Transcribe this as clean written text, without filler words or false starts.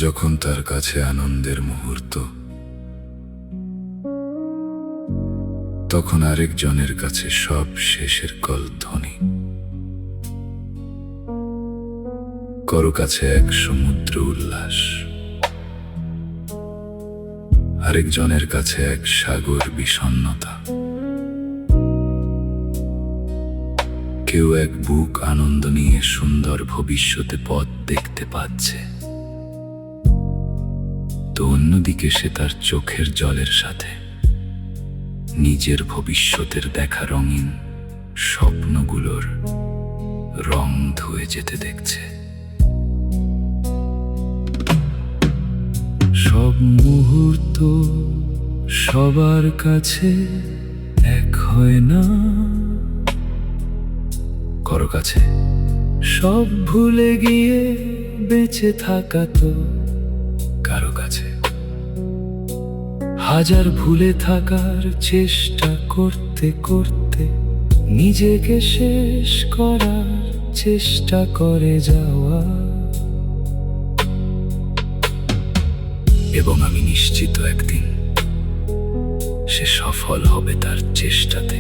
যখন তার কাছে আনন্দের মুহূর্ত, তখন আরেকজনের কাছে সব শেষের কলধ্বনি। কারো কাছে এক সমুদ্র উল্লাস, আরেকজনের কাছে এক সাগর বিষণ্ণতা। কেউ এক বুক আনন্দ নিয়ে সুন্দর ভবিষ্যতে পথ দেখতে পাচ্ছে, তো অন্যদিকে সে তার চোখের জলের সাথে নিজের ভবিষ্যতের দেখা রঙিন স্বপ্নগুলোর রং ধুয়ে যেতে দেখছে। সব মুহূর্ত সবার কাছে এক হয় না, কারো কাছে সব ভুলে গিয়ে বেঁচে থাকা, তো কারো কাছে হাজার ভুলে থাকার চেষ্টা করতে করতে নিজেকে শেষ করার চেষ্টা করে যাওয়া। এবং আমি নিশ্চিত একদিন সে সফল হবে তার চেষ্টাতে।